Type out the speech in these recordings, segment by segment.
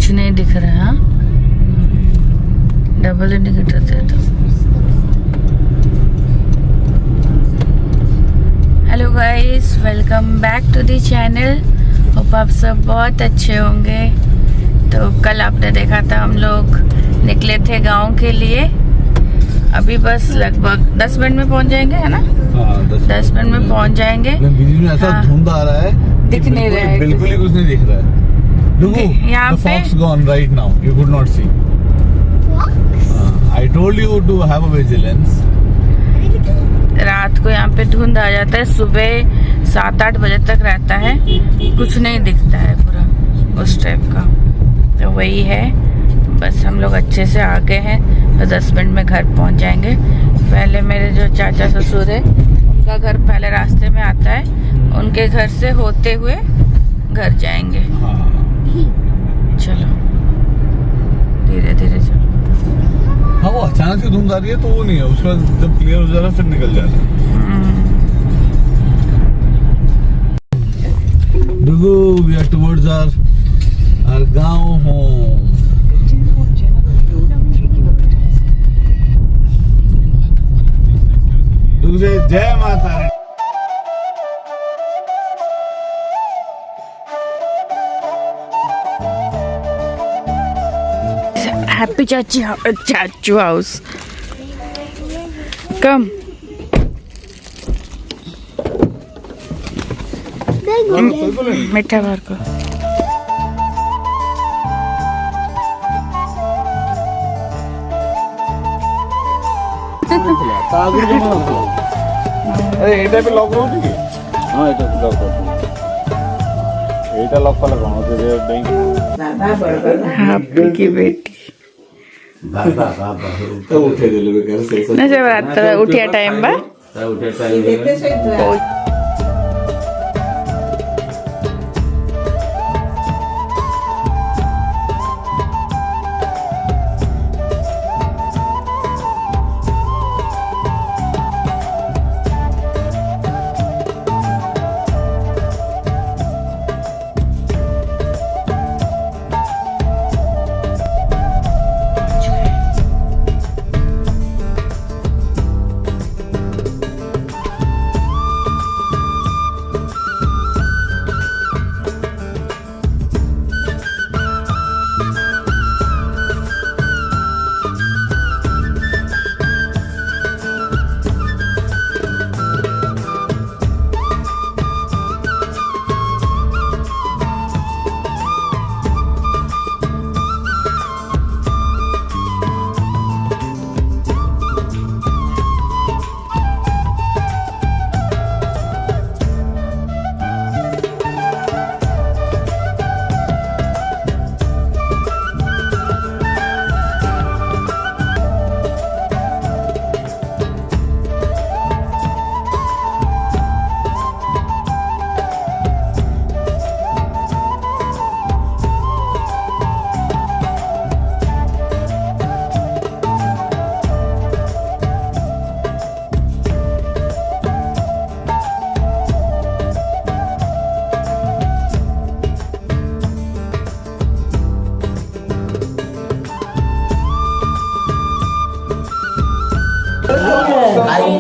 कुछ नहीं दिख रहा। डबल इंडिकेटर दे दो। Hello guys, welcome back to the channel. Hope आप सब बहुत अच्छे होंगे। तो कल आपने देखा था हम लोग निकले थे गांव के लिए। अभी बस लगभग 10 मिनट में पहुंच जाएंगे, है ना? हाँ, 10 मिनट में पहुंच जाएंगे। बीच में ऐसा धुंध आ रहा है, दिख नहीं रहा है, बिल्कुल ही कुछ नहीं दिख रहा है। Look, यहाँ the पे fox gone right now. You could not see. I told you to have a vigilance. रात को यहाँ पे धुंध आ जाता है, सुबह 7-8 बजे तक रहता है, कुछ नहीं दिखता है पूरा उस टाइप का। तो वही है, बस हम लोग अच्छे से आ गए हैं। तो 10 मिनट में घर पहुँच जाएंगे। पहले मेरे जो चाचा ससुर है, उनका घर पहले रास्ते में आता है, उनके घर से होते हुए घर जाएंगे। चलो धीरे धीरे चलो। हाँ, वो अचानक से धुंध आ रही है तो वो नहीं है, उसका जब क्लियर हो जा रहा है फिर निकल जा रहा है। We are towards our गाँव home. जय माता दी। हैप्पी चाचू हाउस। कम मीठा भर को। अरे एटा पे लॉक होती है। हां, एटा लॉक होती है। एटा लॉक वाला कौन होता है? नहीं, हैप्पी की बेटी तो उठे दे ले घर से। ना जब रात उठिया टाइम बा उठे टाइम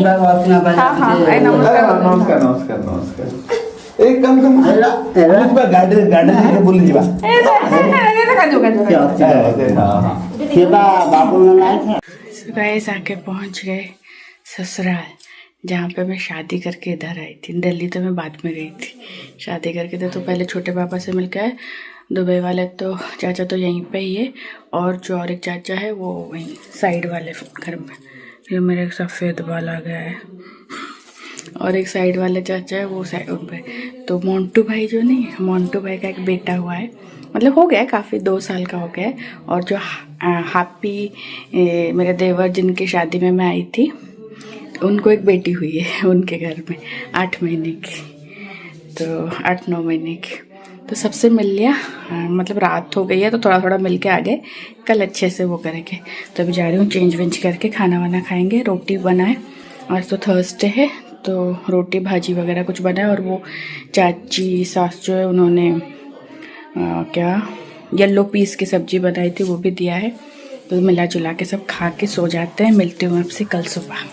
नमस्कार नमस्कार नमस्कार। एक काम गाड़ी बोल दीजिए गाइस। आके पहुंच गए ससुराल, जहाँ पे मैं शादी करके इधर आई थी। दिल्ली तो मैं बाद में गई थी, शादी करके तो पहले छोटे पापा से मिलकर आए। दुबई वाले तो चाचा तो यहीं पे ही है, और जो और एक चाचा है वो वहीं साइड वाले घर में। ये मेरे एक सफ़ेद बाल आ गया है, और एक साइड वाले चाचा है वो साइड उन पे। तो मोंटू भाई जो नहीं है, मोंटू भाई का एक बेटा हुआ है, मतलब हो गया काफ़ी, 2 साल का हो गया है। और जो हैप्पी मेरे देवर जिनकी शादी में मैं आई थी, उनको एक बेटी हुई है उनके घर में 8 महीने की, तो 8-9 महीने की। तो सबसे मिल लिया, मतलब रात हो गई है तो थोड़ा थोड़ा मिल के आ गए। कल अच्छे से वो करेंगे। तो अभी जा रही हूँ, चेंज वेंज करके खाना वाना खाएंगे। रोटी बनाए, आज तो थर्सडे है, तो रोटी भाजी वगैरह कुछ बनाए। और वो चाची सास जो है उन्होंने क्या येलो पीस की सब्जी बनाई थी वो भी दिया है। तो मिला जुला के सब खा के सो जाते हैं। मिलती हूँ आपसे कल सुबह।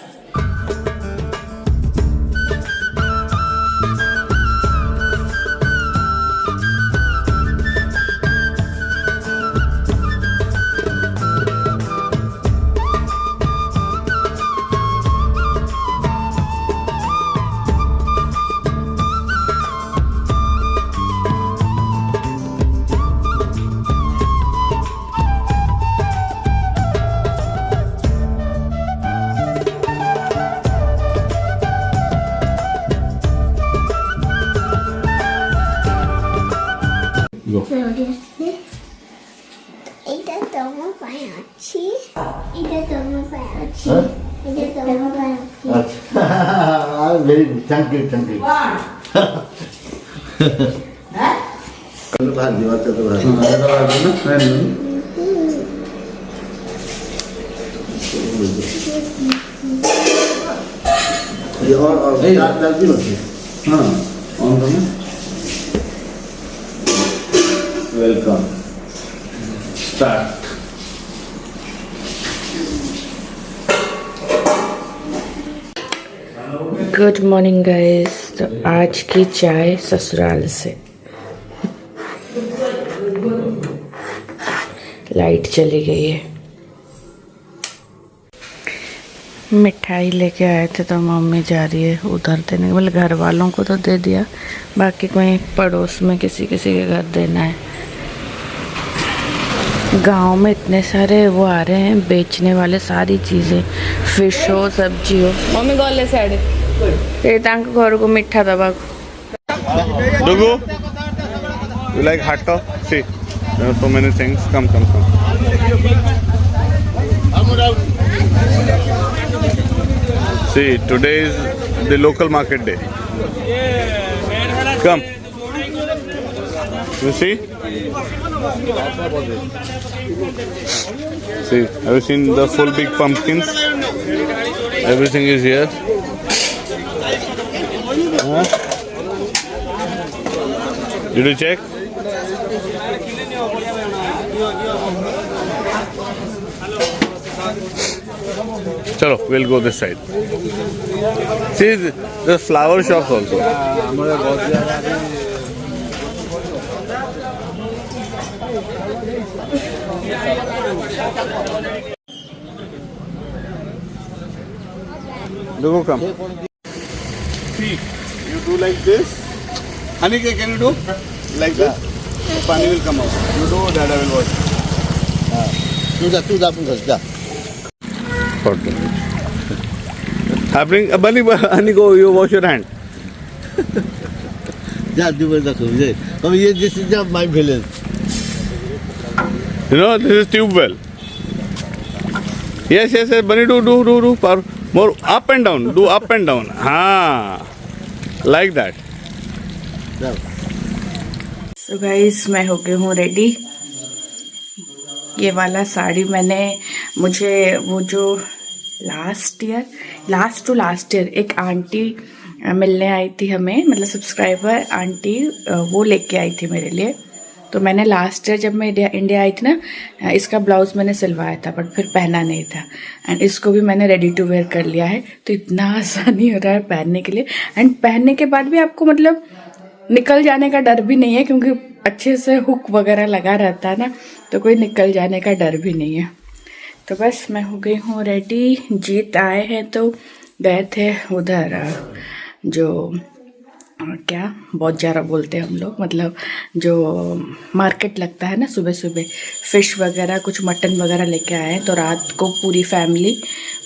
Go. এটা তোমার পায়ে আছে এটা তোমার পায়ে আছে এটা তোমার পায়ে আছে Very good. Thank you. Thank you. भाजी बात तो ये और दाल भी होती है। हाँ ऑन करना। Welcome start. Good morning guys. तो आज की चाय ससुराल से। लाइट चली गई है। मिठाई लेके आए थे तो मम्मी जा रही है उधर देने। मतलब घर वालों को तो दे दिया, बाकी कोई पड़ोस में किसी किसी के घर देना है। गांव में इतने सारे वो आ रहे हैं बेचने वाले, सारी चीज़ें, फिश हो सब्जी हो। मम्मी गले साड़े घर को मिठा दबा Dugu, you like hot dog? See, there are so many things. Come. See, today is the local market day. Come. You see? See, have you seen the full big pumpkins? Everything is here. Huh? Did you check? Chalo, we'll go this side. See, the flower shops also. Look, come. See, you do like this. Honey, can you do like this? Pani will come out. You do that, I will watch. तू जा जा I bring a bunny. Honey, go. You wash your hand. जा दूर देखो ये अब ये this is my village You know, this is tube well. Yes. Bunny, do. More up and down. Do up and down. Like that. So guys मैं हो गई हूँ रेडी। ये वाला साड़ी मुझे वो जो लास्ट टू लास्ट ईयर एक आंटी मिलने आई थी हमें, मतलब सब्सक्राइबर आंटी, वो लेके आई थी मेरे लिए। तो मैंने लास्ट ईयर जब मैं इंडिया आई थी ना, इसका ब्लाउज़ मैंने सिलवाया था बट फिर पहना नहीं था। एंड इसको भी मैंने रेडी टू वेयर कर लिया है। तो इतना आसानी हो रहा है पहनने के लिए। एंड पहनने के बाद भी आपको मतलब निकल जाने का डर भी नहीं है, क्योंकि अच्छे से हुक वगैरह लगा रहता है ना, तो कोई निकल जाने का डर भी नहीं है। तो बस मैं हो गई हूँ रेडी। जीत आए हैं तो गए थे उधर जो क्या बौजारा बोलते हैं हम लोग, मतलब जो मार्केट लगता है ना सुबह सुबह, फ़िश वगैरह कुछ मटन वगैरह लेके आए हैं। तो रात को पूरी फैमिली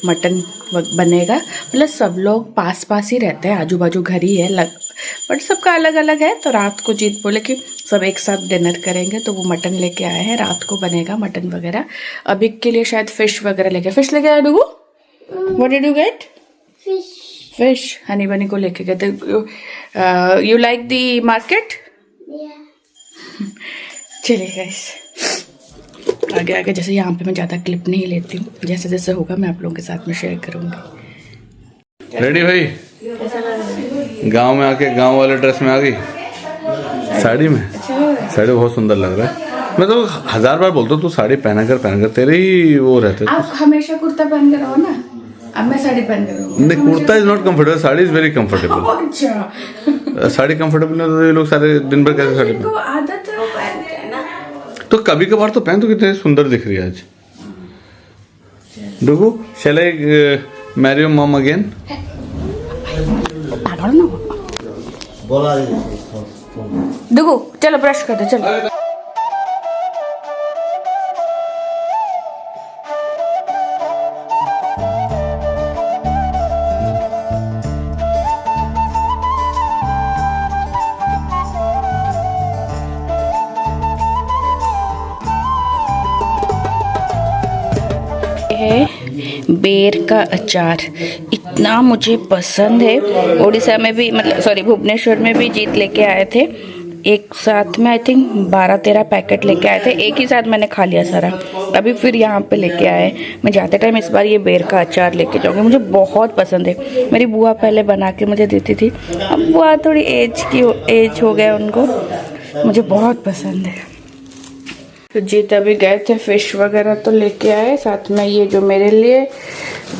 मटन बनेगा। मतलब सब लोग पास ही रहते हैं, आजू बाजू घर ही है, बट सबका अलग अलग है। तो रात को जीत बोले कि सब एक साथ डिनर करेंगे, तो वो मटन लेके आए हैं। रात को बनेगा मटन वगैरह। अभी के लिए शायद फ़िश वगैरह लेके आए। Dugu, what did you get? Fish. Honey bunny को लेके गए थे। You like the market? चलिए गाइस, आगे जैसे यहाँ पे मैं ज़्यादा क्लिप नहीं लेती हूँ, जैसे जैसे होगा मैं आप लोगों के साथ में शेयर करूँगी। रेडी भाई? गांव में आके गांव वाले ड्रेस में आ गई, साड़ी में। साड़ी बहुत सुंदर लग रहा है। मैं तो 1000 बार बोलता हूँ तू साड़ी पहना कर तेरे ही वो रहते। आप हमेशा कुर्ता पहन कर रहो ना, अब मैं साड़ी पहन कर रहूँ। नहीं, kurta is not comfortable, sari is very comfortable. अच्छा, साड़ी कंफर्टेबल नहीं तो ये लोग सारे दिन भर कैसे साड़ी इनको आदत है वो पहनते हैं ना। तो कभी कभार तो पहन, तो कितने सुंदर दिख रही है आज। Dugu, shall I marry your mom again? पागल ना हो। बोला देखो चलो ब्रश करते चलो। है बेर का अचार, इतना मुझे पसंद है। उड़ीसा में भी मतलब सॉरी भुवनेश्वर में भी जीत लेके आए थे, एक साथ में आई थिंक 12-13 पैकेट लेके आए थे, एक ही साथ मैंने खा लिया सारा। अभी फिर यहाँ पे लेके आए, मैं जाते टाइम इस बार ये बेर का अचार लेके जाऊँगी, मुझे बहुत पसंद है। मेरी बुआ पहले बना के मुझे देती थी, अब बुआ थोड़ी एज हो गया उनको, मुझे बहुत पसंद है। तो जीत अभी गए थे, फिश वगैरह तो लेके आए, साथ में ये जो मेरे लिए,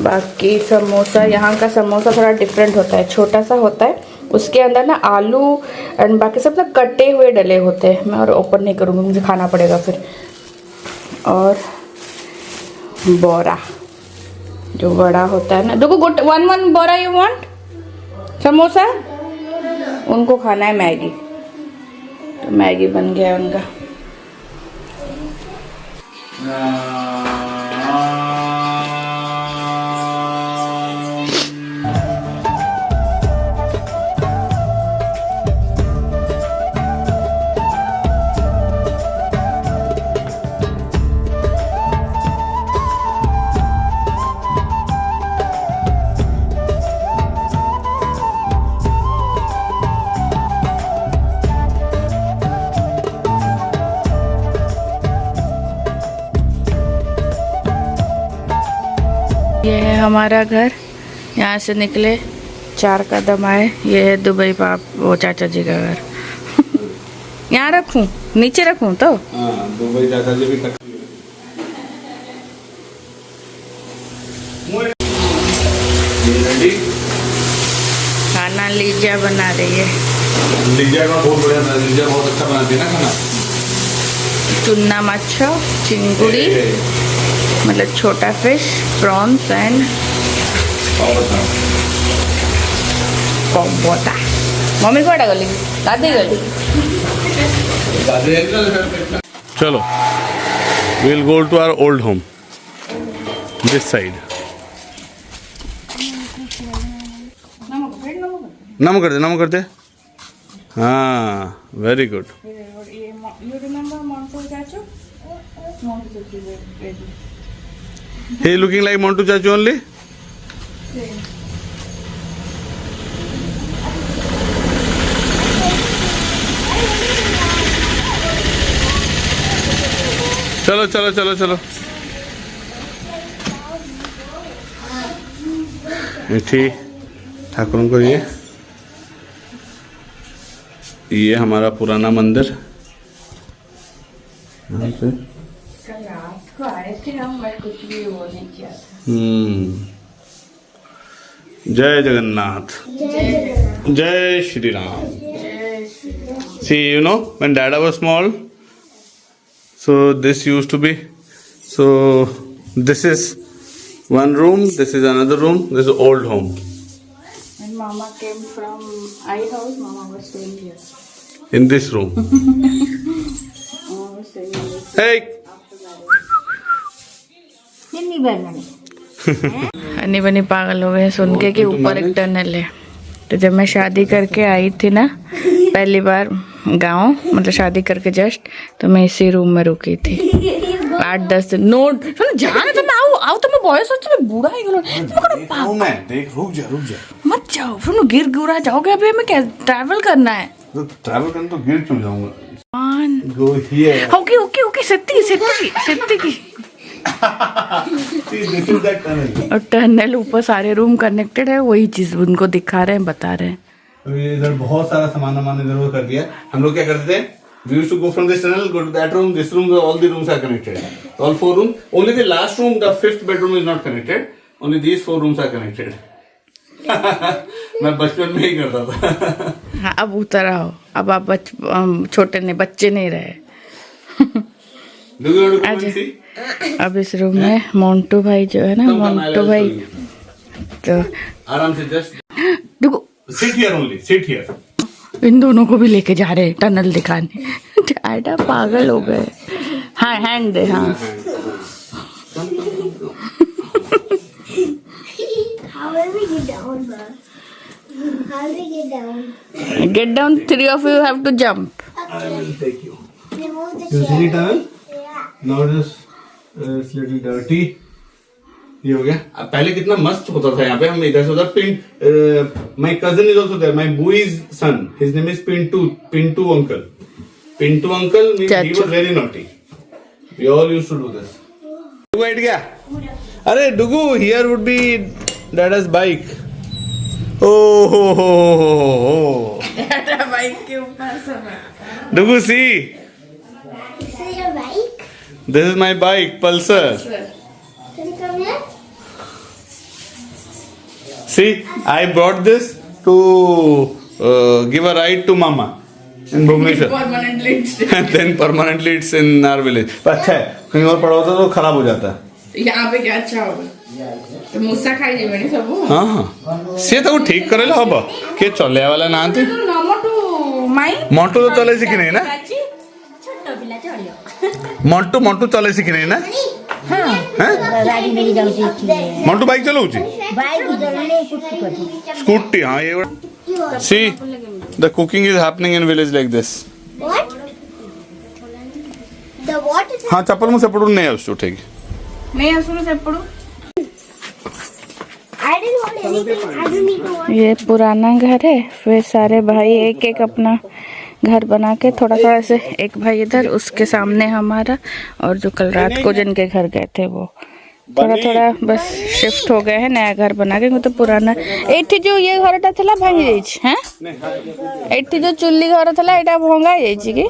बाकी समोसा। यहाँ का समोसा थोड़ा डिफरेंट होता है, छोटा सा होता है, उसके अंदर ना आलू एंड बाकी सब ना कटे हुए डले होते हैं। मैं और ओपन नहीं करूँगी, मुझे खाना पड़ेगा फिर। और बोरा जो बड़ा होता है ना, देखो good 1 Bora you want samosa, उनको खाना है मैगी, तो मैगी बन गया उनका। ये है हमारा घर, यहाँ से निकले 4 कदम आए, ये है दुबई पाप वो चाचा जी का घर। यहाँ रखूं, नीचे रखूं तो दुबई चाचा जी भी रेडी। खाना लीजा बना रही है। लीजा का बहुत बढ़िया था, लीजा बहुत अच्छा बनाती है ना खाना। चुन्ना मच्छा, चिंगुड़ी मतलब छोटा फिश, प्रॉन्स एंड कॉम्बोटा। मम्मी को गली दादी गली। चलो, we'll go to our old home this side। नमक कर दे। हाँ, very good. He looking like Montu Chachu only? चलो। मिठी ठाकुरों को ये हमारा पुराना मंदिर यहाँ पे। रात को आए थे हम, मैं कुछ भी वो नहीं किया था। जय जगन्नाथ, जय Shri Ram. See, you know, when Dada was small, so this used to be, so this is one room, this is another room, this is old home. When Mama came from I house, Mama was staying here. In this room. Mama was staying in this. Hey. अन्नी बनी पागल हो गए सुन के कि ऊपर एक tunnel है। तो जब मैं शादी करके आई थी ना पहली बार गांव, मतलब शादी करके जस्ट, तो मैं इसी रूम में रुकी थी 8-10 दिन। नो जाने तो मैं आओ तो मैं बॉय सोच मैं बूढ़ा ही देख रुक जा मत जाओ, फिर गिर गुरा जाओगे। अभी हमें क्या ट्रैवल करना है, तो ट्रैवल करना तो गिर क्यों जाऊंगा। Go here. ओके सत्ती की और टनल ऊपर सारे रूम कनेक्टेड है, वही चीज उनको दिखा रहे हैं, बता रहे हैं। तो ये इधर बहुत सारा सामान इधर कर दिया। हम लोग क्या करते थे, We used to go from this tunnel, go to that room, this room, all the rooms are connected. All 4 rooms. Only the last room, the 5th bedroom is not connected. Only these 4 rooms are connected. मैं बचपन में ही करता था. हाँ अब उतर आओ. अब आप छोटे नहीं बच्चे नहीं रहे. Do you want to come and see? अब इस रूम में मोंटू भाई जो है ना, मोंटू भाई तो आराम से just देखो sit here only, sit here. इन दोनों को भी लेके जा रहे हैं टनल दिखाने. डैडा पागल हो गए. हाँ हैंड दे. हाँ How will we get down, bro? How will we get down? Get down. 3 of you have to jump. I will take you. Remove the You see chair. the tunnel? Yeah. Now it's little dirty. ये हो गया. अब पहले कितना मस्त होता था यहाँ पे. हम इधर से उधर my cousin is also there. My boy's son. His name is Pintu uncle. Pintu uncle means he was very naughty. We all used to do this. डुगू बैठ गया. अरे डुगू, here would be Dada's bike. Oh हो. Bike के ऊपर सब. डुगू see. Is that your bike? This is my bike, Pulsar. Can you come here? See, I brought this to give a ride to Mama in Bhubaneswar. And then permanently it's in our village. पर अच्छा है, कहीं और पड़ा होता तो खराब हो जाता. यहाँ पे क्या अच्छा होगा. तो मुस्सा खाई जीवनी सब. हाँ हाँ. से तो ठीक करेला हब. के चले वाला ना थे. मोंटू तो चले सीखी नहीं ना. मोंटू चले सीखी नहीं ना. गाड़ी मेरी जाऊँगी ठीक मोंटू बाइक चलाऊची. बाइक चलने कुछ करती स्कूटी. हाँ ये. See, the cooking is happening in village like this. What? The what is हाँ चप्पल मुझसे पड़ू नहीं है ठीक. नहीं असुर से पढ़ो. I didn't want anything. I don't need to want. ये पुराना घर है. फिर सारे भाई एक एक अपना घर बना के थोड़ा थोड़ा ऐसे. एक भाई इधर, उसके सामने हमारा, और जो कल रात को जिनके घर गए थे वो थोड़ा थोड़ा बस शिफ्ट हो गए हैं नया घर बना के. तो पुराना एठी जो ये घरटा था भांगी जाइछ. हैं एठी जो चुल्ली घर था एटा भंगा जाइछ कि.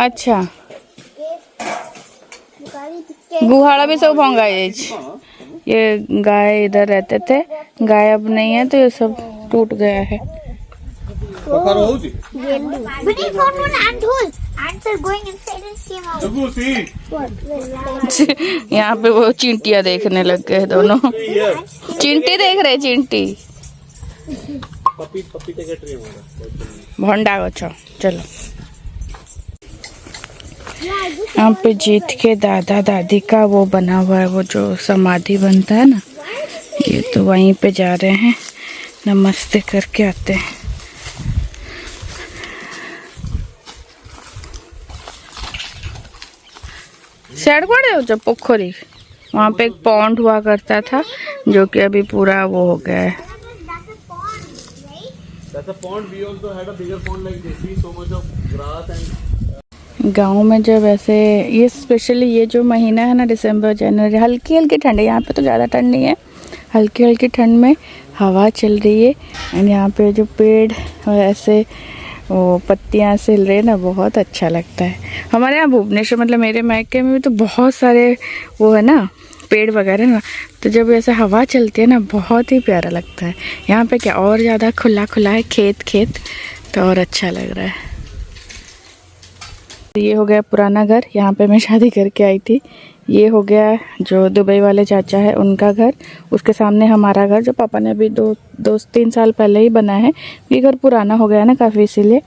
अच्छा गुहाड़ा भी सब भंगा जाइछ. ये गाय इधर रहते थे. गाय अब नहीं है तो ये सब टूट गया है. But it's not one ant hole. Ants are going inside and came out. What? यहाँ पे वो चींटियाँ देखने लग गए दोनों. चींटी देख रहे. चींटी भंडा गछ. चलो यहाँ पे जीत के दादा दादी का वो बना हुआ है, वो जो समाधि बनता है ना, ये तो वहीं पे जा रहे हैं. नमस्ते करके आते हैं. सैड पड़े हो जब पोखरी. वहाँ पे एक पॉन्ड हुआ करता था जो कि अभी पूरा वो हो गया है. That's a pond. We also had a bigger pond like this. See so much of grass and. गांव में जब ऐसे ये स्पेशली ये जो महीना है ना, दिसंबर जनवरी, हल्की हल्की ठंड है. यहाँ पे तो ज़्यादा ठंड नहीं है. हल्की हल्की ठंड में हवा चल रही है. एंड यहाँ पे जो पेड़ और ऐसे वो पत्तियाँ से हिल रही है ना, बहुत अच्छा लगता है. हमारे यहाँ भुवनेश्वर मतलब मेरे मायके में भी तो बहुत सारे वो है ना पेड़ वगैरह ना, तो जब ऐसे हवा चलती है ना बहुत ही प्यारा लगता है. यहाँ पे क्या और ज़्यादा खुला खुला है, खेत तो और अच्छा लग रहा है. ये हो गया पुराना घर. यहाँ पे मैं शादी करके आई थी. ये हो गया जो दुबई वाले चाचा है उनका घर. उसके सामने हमारा घर जो पापा ने अभी 2-3 साल पहले ही बना है. ये घर पुराना हो गया ना काफ़ी, इसीलिए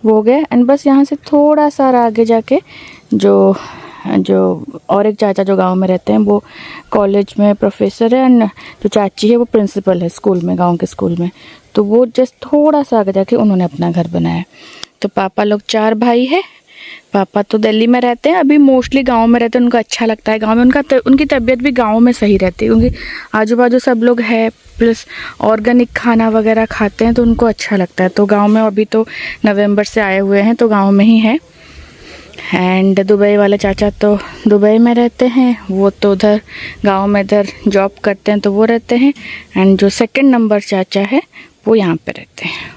वो हो गया. एंड बस यहाँ से थोड़ा सा आगे जाके जो और एक चाचा जो गांव में रहते हैं वो कॉलेज में प्रोफेसर है. एंड जो चाची है वो प्रिंसिपल है स्कूल में, गांव के स्कूल में. तो वो जस्ट थोड़ा सा आगे जाके उन्होंने अपना घर बनाया. तो पापा लोग 4 भाई है. पापा तो दिल्ली में रहते हैं, अभी मोस्टली गांव में रहते हैं. उनको अच्छा लगता है गांव में. उनकी तबीयत भी गांव में सही रहती है क्योंकि आजू बाजू सब लोग है, प्लस ऑर्गेनिक खाना वगैरह खाते हैं तो उनको अच्छा लगता है. तो गांव में अभी तो नवंबर से आए हुए हैं तो गांव में ही है. एंड दुबई वाले चाचा तो दुबई में रहते हैं. वो तो उधर गाँव में इधर जॉब करते हैं तो वो रहते हैं. एंड जो 2nd नंबर चाचा है वो यहाँ पे रहते हैं.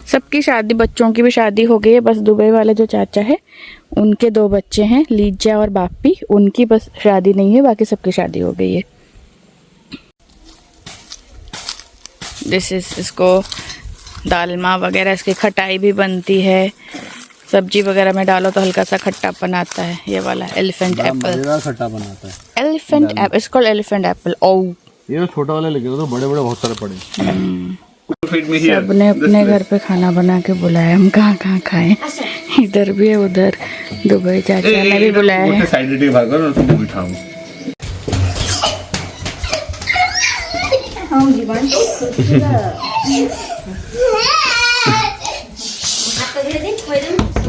सबकी शादी, बच्चों की भी शादी हो गई है, बस दुबई वाले जो चाचा है उनके 2 बच्चे हैं, लीजा और बापी, उनकी बस शादी नहीं है, बाकी सबकी शादी हो गई है। दिस इज, इसको दालमा वगैरह, इसकी खटाई भी बनती है, सब्जी वगैरह में डालो तो हल्का सा खट्टापन आता है। ये वाला एलिफेंट एप्पल, खट्टा बनाता है। Elephant apple, it's called elephant apple. Oh, ये छोटा वाला लेके तो बड़े बड़े बहुत सारे पड़े। सबने अपने घर पे खाना बना के बुलाया, हम कहाँ कहाँ खाएं, इधर भी है उधर दुबई चाचा ने भी बुलाया है।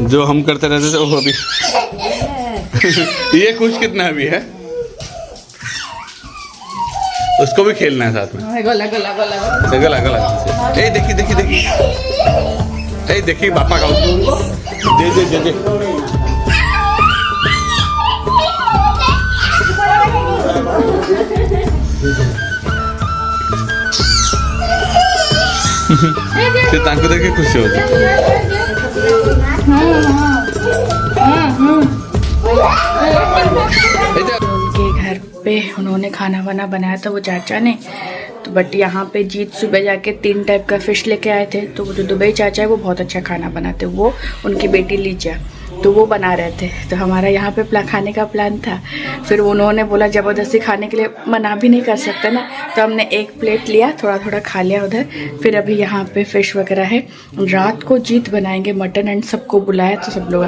जो हम करते रहते थे वो अभी ये कुछ कितना भी है, उसको भी खेलना है साथ में। गला गला गला गला गला ए देखी देखी देखी, ए देखी पापा का उसको दे दे दे दे। ସେ ତାଙ୍କୁ ଦେଖି ଖୁସି ହଉଛି। उनके घर पे उन्होंने खाना वाना बनाया था वो चाचा ने, तो बट यहाँ पे जीत सुबह जाके 3 टाइप का फिश लेके आए थे। तो वो जो दुबई चाचा है वो बहुत अच्छा खाना बनाते, वो उनकी बेटी लीजा, तो वो बना रहे थे। तो हमारा यहाँ पे खाने का प्लान था, फिर उन्होंने बोला ज़बरदस्ती खाने के लिए मना भी नहीं कर सकते ना, तो हमने 1 प्लेट लिया, थोड़ा थोड़ा खा लिया उधर। फिर अभी यहाँ पे फ़िश वगैरह है, रात को जीत बनाएंगे मटन एंड सबको बुलाया, तो सब लोग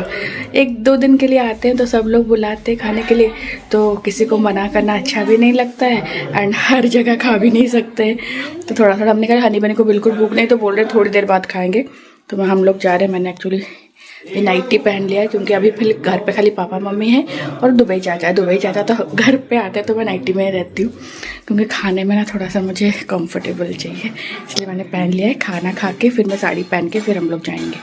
1-2 दिन के लिए आते हैं, तो सब लोग बुलाते हैं खाने के लिए, तो किसी को मना करना अच्छा भी नहीं लगता है एंड हर जगह खा भी नहीं सकते। तो थोड़ा थोड़ा हमने कहा हनी बनी को बिल्कुल भूख नहीं, तो बोल रहे थोड़ी देर बाद खाएँगे। तो हम लोग जा रहे हैं, मैंने एक्चुअली ये नाइटी पहन लिया है क्योंकि अभी फिर घर पे खाली पापा मम्मी हैं और दुबई चाचा। दुबई चाचा तो घर पे आते हैं तो मैं नाइटी में रहती हूँ, क्योंकि खाने में ना थोड़ा सा मुझे कंफर्टेबल चाहिए, इसलिए मैंने पहन लिया है। खाना खा के फिर मैं साड़ी पहन के फिर हम लोग जाएंगे।